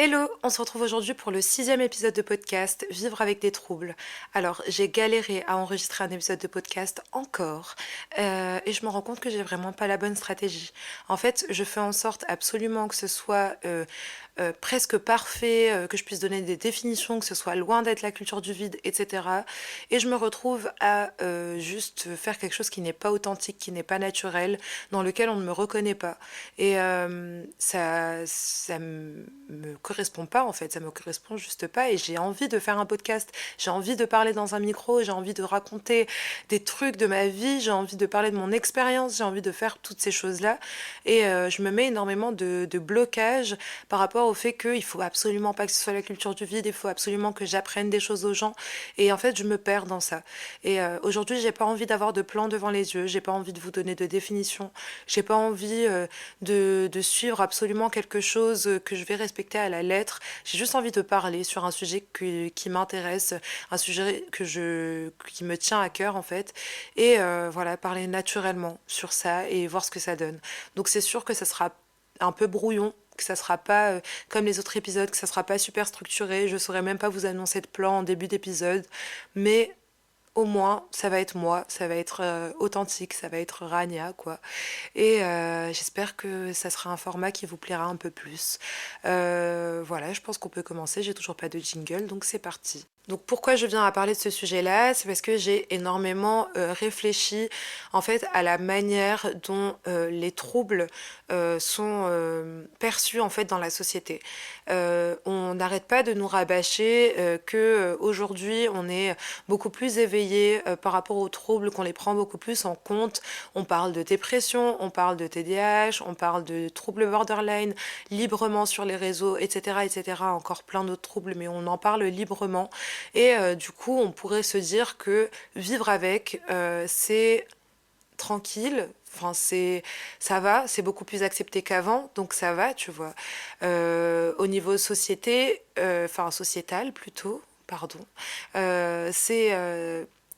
Hello, on se retrouve aujourd'hui pour le 6e épisode de podcast Vivre avec des troubles. Alors, j'ai galéré à enregistrer un épisode de podcast encore et je me rends compte que j'ai vraiment pas la bonne stratégie. En fait, je fais en sorte absolument que ce soit presque parfait, que je puisse donner des définitions, que ce soit loin d'être la culture du vide, etc. Et je me retrouve à juste faire quelque chose qui n'est pas authentique, qui n'est pas naturel, dans lequel on ne me reconnaît pas. Et ça me correspond pas en fait, ça me correspond juste pas et j'ai envie de faire un podcast, j'ai envie de parler dans un micro, j'ai envie de raconter des trucs de ma vie, j'ai envie de parler de mon expérience, j'ai envie de faire toutes ces choses-là et je me mets énormément de blocage par rapport au fait qu'il faut absolument pas que ce soit la culture du vide, il faut absolument que j'apprenne des choses aux gens et en fait je me perds dans ça. Et aujourd'hui j'ai pas envie d'avoir de plan devant les yeux, j'ai pas envie de vous donner de définition, j'ai pas envie de suivre absolument quelque chose que je vais respecter à la lettre. J'ai juste envie de parler sur un sujet qui m'intéresse, un sujet qui me tient à cœur en fait. Et voilà, parler naturellement sur ça et voir ce que ça donne. Donc c'est sûr que ça sera un peu brouillon, que ça sera pas comme les autres épisodes, que ça sera pas super structuré. Je saurais même pas vous annoncer de plan en début d'épisode. Mais au moins, ça va être moi, ça va être authentique, ça va être Rania, quoi. Et j'espère que ça sera un format qui vous plaira un peu plus. Voilà, je pense qu'on peut commencer. J'ai toujours pas de jingle, donc c'est parti. Donc pourquoi je viens à parler de ce sujet-là? C'est parce que j'ai énormément réfléchi en fait à la manière dont les troubles sont perçus en fait dans la société. On n'arrête pas de nous rabâcher que aujourd'hui on est beaucoup plus éveillé par rapport aux troubles, qu'on les prend beaucoup plus en compte. On parle de dépression, on parle de TDAH, on parle de troubles borderline librement sur les réseaux, etc., etc. Encore plein d'autres troubles, mais on en parle librement. Et du coup, on pourrait se dire que vivre avec, c'est tranquille. Enfin, ça va, c'est beaucoup plus accepté qu'avant, donc ça va, tu vois. Au niveau sociétal plutôt, pardon,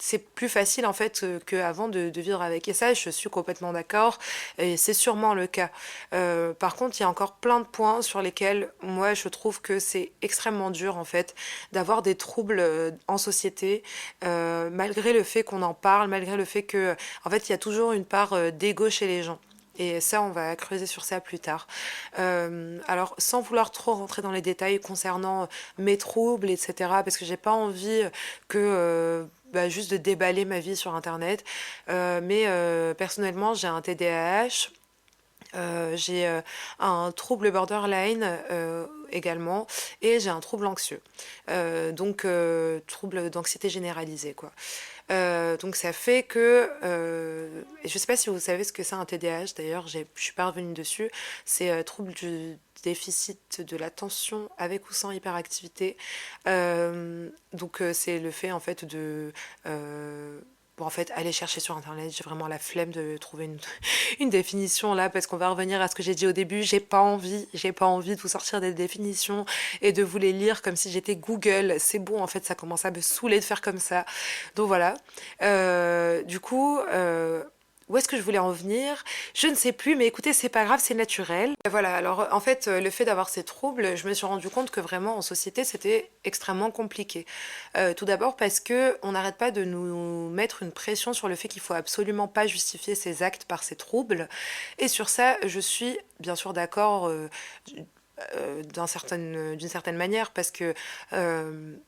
c'est plus facile en fait qu'avant de vivre avec. Et ça, je suis complètement d'accord. Et c'est sûrement le cas. Par contre, il y a encore plein de points sur lesquels moi je trouve que c'est extrêmement dur en fait d'avoir des troubles en société, malgré le fait qu'on en parle, malgré le fait que en fait il y a toujours une part d'ego chez les gens. Et ça, on va creuser sur ça plus tard. Alors, sans vouloir trop rentrer dans les détails concernant mes troubles, etc., parce que j'ai pas envie que juste de déballer ma vie sur Internet. Mais personnellement, j'ai un TDAH. J'ai un trouble borderline également et j'ai un trouble anxieux. Donc trouble d'anxiété généralisée quoi. Donc ça fait que je sais pas si vous savez ce que c'est un TDAH d'ailleurs, je suis pas revenue dessus. C'est trouble du déficit de l'attention avec ou sans hyperactivité. Donc c'est le fait en fait de bon, en fait, aller chercher sur internet, j'ai vraiment la flemme de trouver une définition là, parce qu'on va revenir à ce que j'ai dit au début. J'ai pas envie de vous sortir des définitions et de vous les lire comme si j'étais Google. C'est bon, en fait, ça commence à me saouler de faire comme ça. Donc voilà. Du coup, où est-ce que je voulais en venir? Je ne sais plus, mais écoutez, c'est pas grave, c'est naturel. Et voilà, alors en fait, le fait d'avoir ces troubles, je me suis rendu compte que vraiment en société, c'était extrêmement compliqué. Tout d'abord parce que on n'arrête pas de nous mettre une pression sur le fait qu'il faut absolument pas justifier ses actes par ses troubles. Et sur ça, je suis bien sûr d'accord d'une certaine manière parce que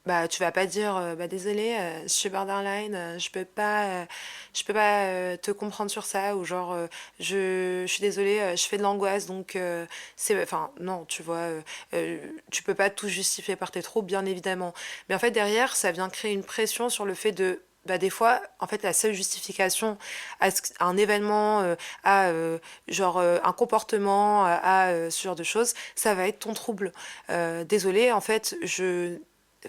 bah tu vas pas dire bah désolé je suis borderline je peux pas te comprendre sur ça ou genre je suis désolée je fais de l'angoisse donc c'est enfin non tu vois tu peux pas tout justifier par tes troubles bien évidemment mais en fait derrière ça vient créer une pression sur le fait de bah des fois en fait la seule justification à un événement à un comportement ce genre de choses ça va être ton trouble. Désolée, en fait,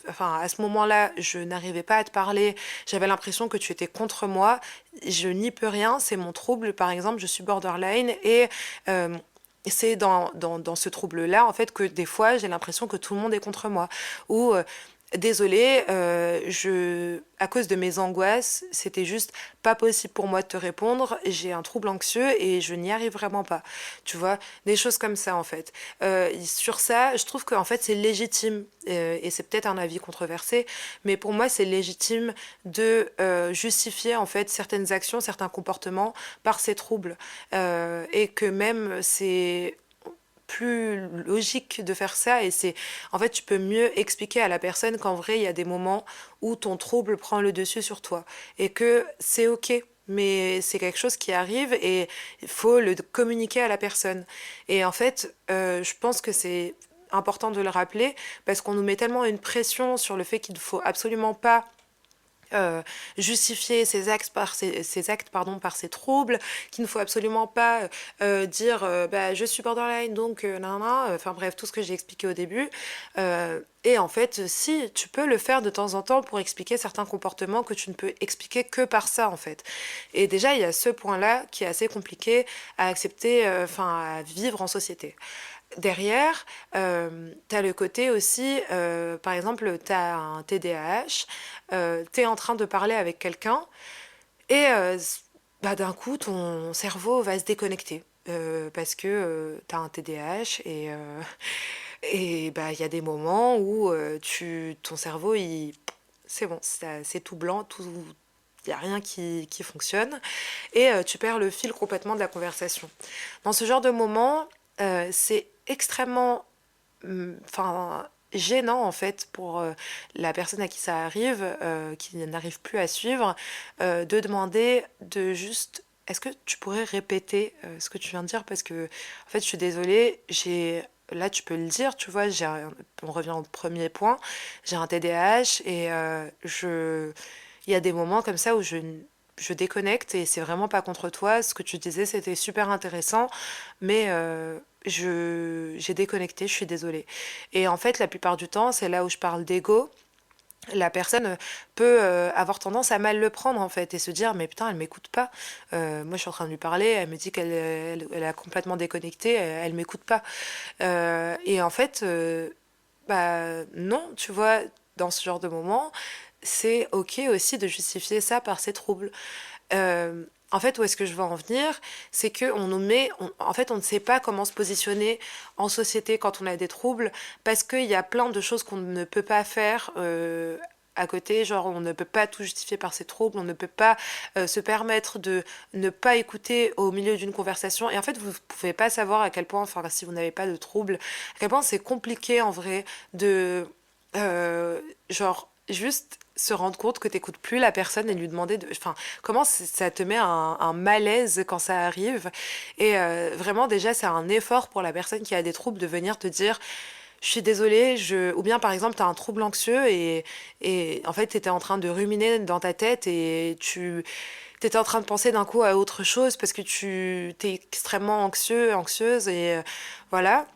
enfin, à ce moment-là, je n'arrivais pas à te parler. J'avais l'impression que tu étais contre moi. Je n'y peux rien. C'est mon trouble. Par exemple, je suis borderline et c'est dans ce trouble-là, en fait, que des fois, j'ai l'impression que tout le monde est contre moi. Ou désolée, à cause de mes angoisses, c'était juste pas possible pour moi de te répondre. J'ai un trouble anxieux et je n'y arrive vraiment pas. Tu vois, des choses comme ça en fait. Sur ça, je trouve qu'en fait c'est légitime et c'est peut-être un avis controversé, mais pour moi c'est légitime de justifier en fait certaines actions, certains comportements par ces troubles et que même c'est plus logique de faire ça et c'est en fait tu peux mieux expliquer à la personne qu'en vrai il y a des moments où ton trouble prend le dessus sur toi et que c'est ok mais c'est quelque chose qui arrive et il faut le communiquer à la personne et en fait je pense que c'est important de le rappeler parce qu'on nous met tellement une pression sur le fait qu'il ne faut absolument pas euh, justifier ses actes pardon, par ses troubles, qu'il ne faut absolument pas dire bah, je suis borderline donc nan, nan, enfin bref, tout ce que j'ai expliqué au début. Et en fait, si tu peux le faire de temps en temps pour expliquer certains comportements que tu ne peux expliquer que par ça en fait. Et déjà, il y a ce point-là qui est assez compliqué à accepter, enfin à vivre en société. Derrière, tu as le côté aussi, par exemple, tu as un TDAH, tu es en train de parler avec quelqu'un et bah, d'un coup, ton cerveau va se déconnecter. Parce que tu as un TDAH et bah, il y a des moments où ton cerveau, c'est bon, c'est tout blanc, il n'y a rien qui fonctionne et tu perds le fil complètement de la conversation. Dans ce genre de moment, c'est extrêmement enfin gênant en fait pour la personne à qui ça arrive, qui n'arrive plus à suivre, de demander de juste est-ce que tu pourrais répéter ce que tu viens de dire parce que en fait je suis désolée, j'ai là tu peux le dire, tu vois, on revient au premier point, j'ai un TDAH et il y a des moments comme ça où je déconnecte et c'est vraiment pas contre toi. Ce que tu disais, c'était super intéressant, mais j'ai déconnecté, je suis désolée. Et en fait, la plupart du temps, c'est là où je parle d'ego. La personne peut avoir tendance à mal le prendre en fait et se dire mais putain elle m'écoute pas. Moi je suis en train de lui parler, elle me dit qu'elle a complètement déconnecté, elle m'écoute pas. Et en fait bah non, tu vois, dans ce genre de moment, c'est ok aussi de justifier ça par ses troubles. En fait, où est-ce que je veux en venir? C'est que en fait, on ne sait pas comment se positionner en société quand on a des troubles, parce qu'il y a plein de choses qu'on ne peut pas faire à côté, genre on ne peut pas tout justifier par ses troubles, on ne peut pas se permettre de ne pas écouter au milieu d'une conversation. Et en fait, vous ne pouvez pas savoir à quel point, enfin, si vous n'avez pas de troubles, à quel point c'est compliqué en vrai de, genre, juste se rendre compte que t'écoutes plus la personne et lui demander de, enfin, comment ça te met un malaise quand ça arrive. Et vraiment, déjà, c'est un effort pour la personne qui a des troubles de venir te dire, je suis désolée, ou bien par exemple, tu as un trouble anxieux et en fait, tu étais en train de ruminer dans ta tête et tu étais en train de penser d'un coup à autre chose parce que tu t'es extrêmement anxieuse et voilà.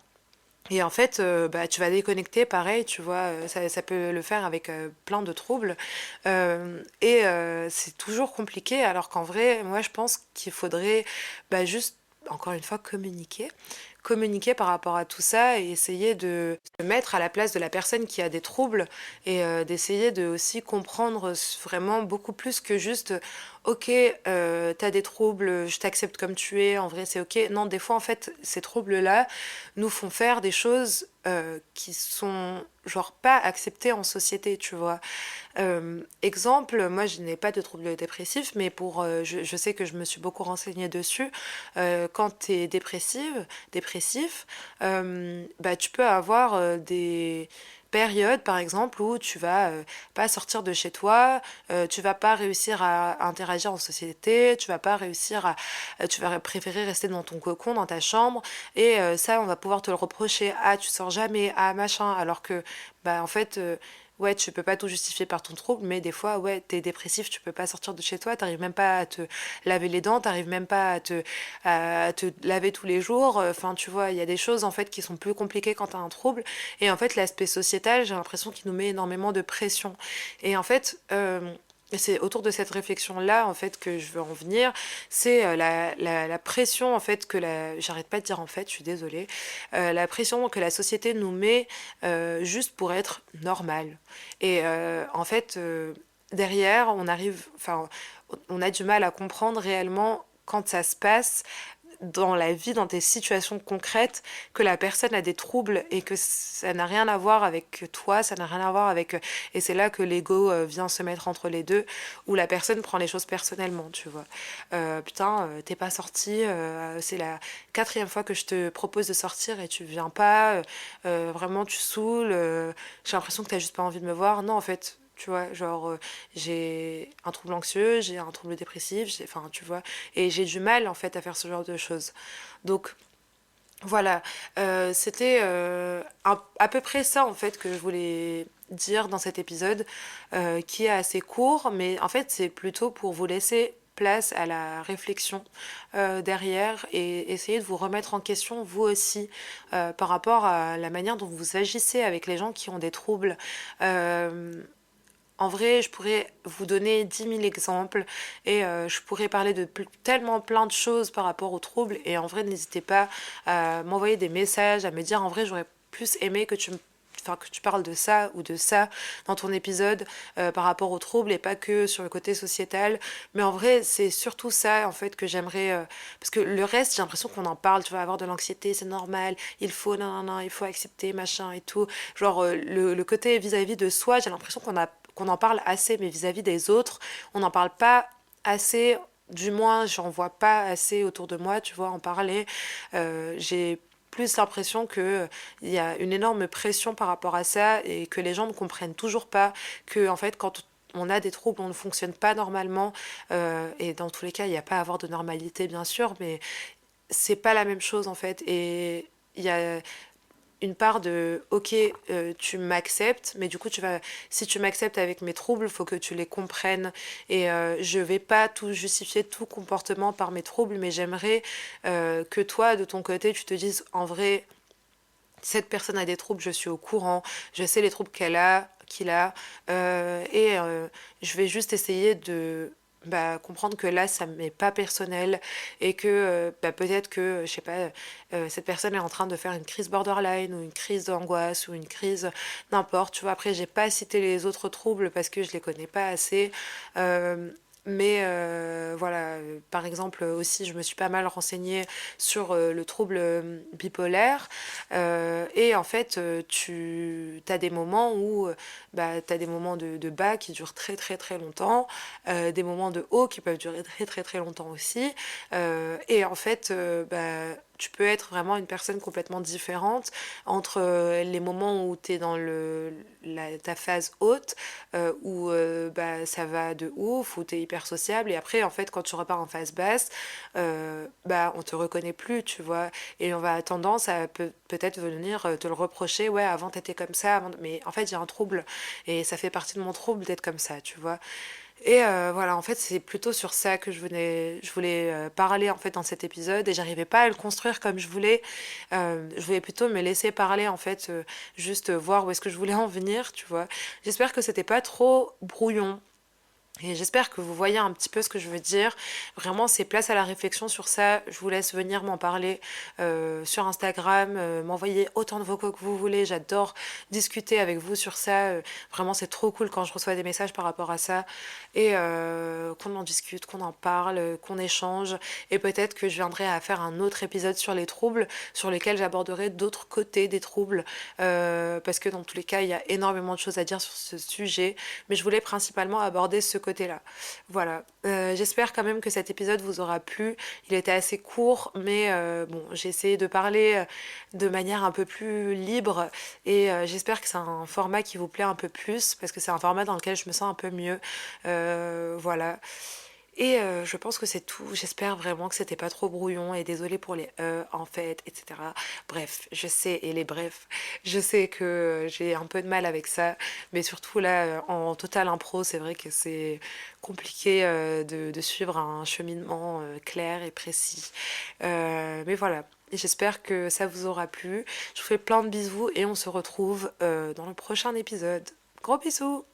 Et en fait, bah, tu vas déconnecter, pareil, tu vois, ça peut le faire avec plein de troubles. Et c'est toujours compliqué, alors qu'en vrai, moi, je pense qu'il faudrait bah, juste, encore une fois, communiquer par rapport à tout ça et essayer de se mettre à la place de la personne qui a des troubles et d'essayer de aussi comprendre vraiment beaucoup plus que juste ok t'as des troubles je t'accepte comme tu es en vrai c'est ok non des fois en fait ces troubles là nous font faire des choses qui sont genre pas acceptées en société tu vois exemple, moi je n'ai pas de troubles dépressifs, mais je sais que je me suis beaucoup renseignée dessus. Quand tu es dépressif, bah, tu peux avoir des périodes, par exemple, où tu vas pas sortir de chez toi, tu vas pas réussir à interagir en société, tu vas préférer rester dans ton cocon, dans ta chambre, et ça, on va pouvoir te le reprocher. Ah, tu sors jamais, ah, machin, alors que, bah, en fait, ouais, tu peux pas tout justifier par ton trouble, mais des fois, ouais, t'es dépressif, tu peux pas sortir de chez toi, t'arrives même pas à te laver les dents, t'arrives même pas à te laver tous les jours. Enfin, tu vois, il y a des choses en fait qui sont plus compliquées quand t'as un trouble. Et en fait, l'aspect sociétal, j'ai l'impression qu'il nous met énormément de pression. Et en fait, Et c'est autour de cette réflexion-là, en fait, que je veux en venir. C'est la pression, en fait, j'arrête pas de dire en fait, je suis désolée. La pression que la société nous met juste pour être normal. Et en fait, derrière, enfin, on a du mal à comprendre réellement quand ça se passe dans la vie, dans des situations concrètes, que la personne a des troubles et que ça n'a rien à voir avec toi, ça n'a rien à voir avec... Et c'est là que l'ego vient se mettre entre les deux, où la personne prend les choses personnellement, tu vois. Putain, t'es pas sorti, c'est la quatrième fois que je te propose de sortir et tu viens pas, vraiment tu saoules, j'ai l'impression que t'as juste pas envie de me voir. Non, en fait... Tu vois, genre, j'ai un trouble anxieux, j'ai un trouble dépressif, enfin, tu vois, et j'ai du mal, en fait, à faire ce genre de choses. Donc, voilà, c'était à peu près ça, en fait, que je voulais dire dans cet épisode, qui est assez court, mais en fait, c'est plutôt pour vous laisser place à la réflexion derrière et essayer de vous remettre en question vous aussi par rapport à la manière dont vous agissez avec les gens qui ont des troubles. En vrai, je pourrais vous donner 10 000 exemples et je pourrais parler de tellement plein de choses par rapport aux troubles. Et en vrai, n'hésitez pas à m'envoyer des messages, à me dire en vrai, j'aurais plus aimé que enfin, que tu parles de ça ou de ça dans ton épisode par rapport aux troubles et pas que sur le côté sociétal. Mais en vrai, c'est surtout ça en fait que j'aimerais. Parce que le reste, j'ai l'impression qu'on en parle. Tu vas avoir de l'anxiété, c'est normal. Il faut, non, non, non, il faut accepter, machin et tout. Genre, le côté vis-à-vis de soi, j'ai l'impression qu'on en parle assez, mais vis-à-vis des autres, on n'en parle pas assez. Du moins, j'en vois pas assez autour de moi, tu vois, en parler. J'ai plus l'impression que il y a une énorme pression par rapport à ça et que les gens ne comprennent toujours pas que, en fait, quand on a des troubles, on ne fonctionne pas normalement. Et dans tous les cas, il n'y a pas à avoir de normalité, bien sûr, mais c'est pas la même chose, en fait. Et il y a une part de ok, tu m'acceptes, mais du coup si tu m'acceptes avec mes troubles, faut que tu les comprennes et je vais pas tout justifier tout comportement par mes troubles, mais j'aimerais que toi de ton côté tu te dises en vrai cette personne a des troubles, je suis au courant, je sais les troubles qu'il a, et je vais juste essayer de comprendre que là, ça m'est pas personnel et que peut-être que, je sais pas, cette personne est en train de faire une crise borderline ou une crise d'angoisse ou une crise n'importe, tu vois. Après, j'ai pas cité les autres troubles parce que je les connais pas assez. Euh, mais voilà, par exemple aussi, je me suis pas mal renseignée sur le trouble bipolaire. Et en fait, tu as des moments où tu as des moments de bas qui durent très très très longtemps, des moments de haut qui peuvent durer très très très longtemps aussi. Et en fait, tu peux être vraiment une personne complètement différente entre les moments où tu es dans ta phase haute, où ça va de ouf, où tu es hyper sociable, et après, en fait, quand tu repars en phase basse, on te reconnaît plus, tu vois, et on va tendance à peut-être venir te le reprocher, ouais, avant t'étais comme ça, mais en fait, j'ai un trouble, et ça fait partie de mon trouble d'être comme ça, tu vois. Et voilà, en fait, c'est plutôt sur ça que je voulais parler en fait dans cet épisode et j'arrivais pas à le construire comme je voulais. Je voulais plutôt me laisser parler en fait, juste voir où est-ce que je voulais en venir, tu vois. J'espère que c'était pas trop brouillon. Et j'espère que vous voyez un petit peu ce que je veux dire. Vraiment, c'est place à la réflexion sur ça. Je vous laisse venir m'en parler sur Instagram, m'envoyer autant de vocaux que vous voulez. J'adore discuter avec vous sur ça. Vraiment, c'est trop cool quand je reçois des messages par rapport à ça. Et qu'on en discute, qu'on en parle, qu'on échange. Et peut-être que je viendrai à faire un autre épisode sur les troubles, sur lesquels j'aborderai d'autres côtés des troubles. Parce que dans tous les cas, il y a énormément de choses à dire sur ce sujet. Mais je voulais principalement aborder ce côté-là. Voilà. J'espère quand même que cet épisode vous aura plu. Il était assez court, mais bon, j'ai essayé de parler de manière un peu plus libre et j'espère que c'est un format qui vous plaît un peu plus parce que c'est un format dans lequel je me sens un peu mieux. Voilà. Et je pense que c'est tout. J'espère vraiment que c'était pas trop brouillon et désolée pour les en fait, etc. Bref, je sais, et les brefs, je sais que j'ai un peu de mal avec ça, mais surtout là, en total impro, c'est vrai que c'est compliqué de suivre un cheminement clair et précis. Mais voilà. Et j'espère que ça vous aura plu. Je vous fais plein de bisous et on se retrouve dans le prochain épisode. Gros bisous!